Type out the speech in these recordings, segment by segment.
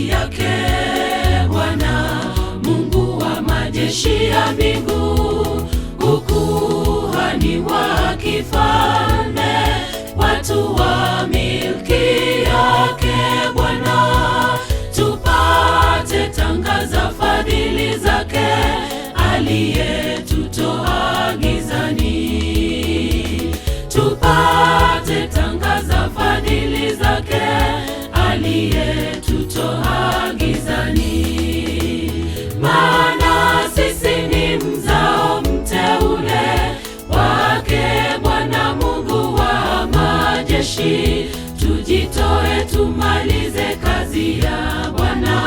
kazi yake Bwana Mungu wa majeshi ya mbingu, ukuhani wa kifalme, watu wa milki yake Bwana, tupate tangaza fadhili zake, aliyetutoa gizani. Tupate tangaza fadhili zake, aliyetutoa gizani. Maana sisi ni mzao mteule wake Bwana Mungu wa majeshi, tujitoe tumalize kazi ya Bwana.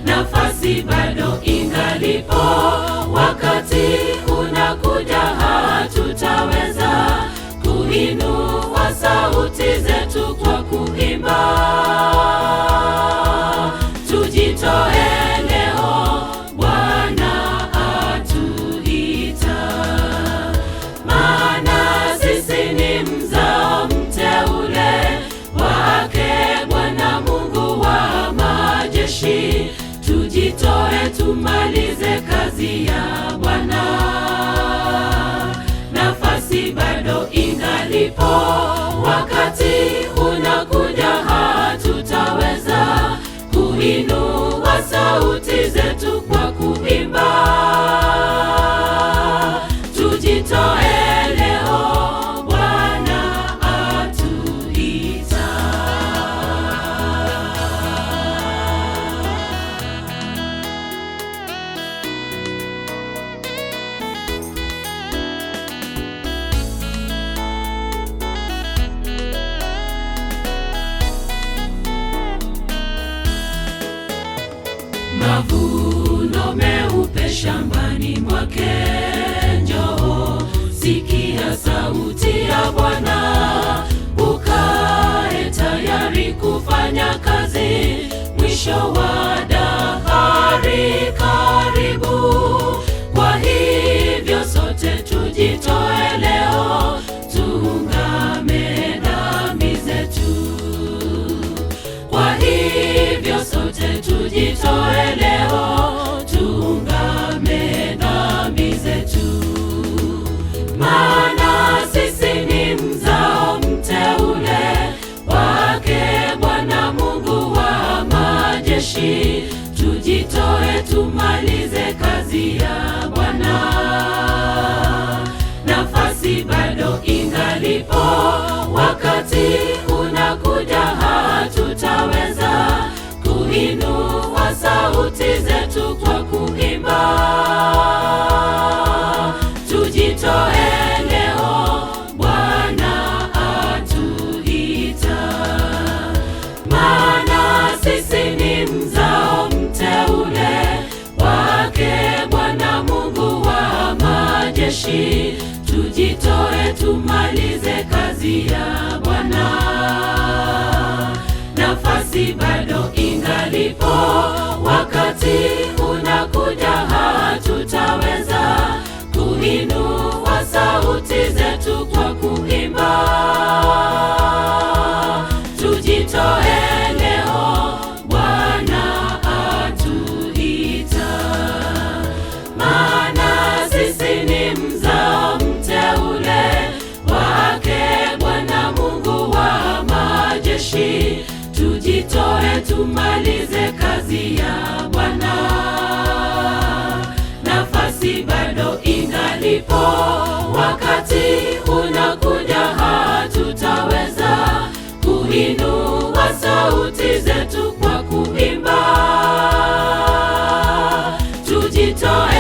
Nafasi bado ingalipo, wakati unakuja hatutaweza kuinua sauti zetu kwa kuimba. Tujitoe leo, Bwana atuita. Maana sisi ni mzao mteule wake Bwana Mungu wa majeshi, tujitoe tumalize kazi ya Bwana. Nafasi bado ingalipo, wakati unakuja hatutaweza kuinua sauti zetu kwa kuimba. Tujitoe leo, Bwana atuita. Mavuno meupe shambani mwake, njoo sikia sauti ya Bwana, ukae tayari kufanya kazi, mwisho wa dahari karibu. Kwa hivyo sote tujitoe leo, tuungame dhambi zetu. Kwa hivyo sote tujitoe leo, tuungame dhambi zetu. Maana sisi ni mzao mteule wake Bwana Mungu wa majeshi, tujitoe tumalize kazi ya Bwana. Nafasi bado ingalipo, wakati unakuja hatutaweza kuinua sauti zetu kwa kuimba. Tujitoe leo, Bwana atuita. Maana sisi ni mzao mteule wake Bwana Mungu wa majeshi, tujitoe tumalize kazi ya Bwana. Nafasi bado ingalipo, wakati unakuja hatutaweza kuinua sauti zetu kwa kuimba. Tujitoe leo, Bwana atuita. Maana sisi ni mzao mteule wake Bwana Mungu wa majeshi, tujitoe tumalize kazi ya Bwana. Nafasi bado ingalipo, wakati unakuja hatutaweza kuinua sauti zetu kwa kuimba. Tujitoe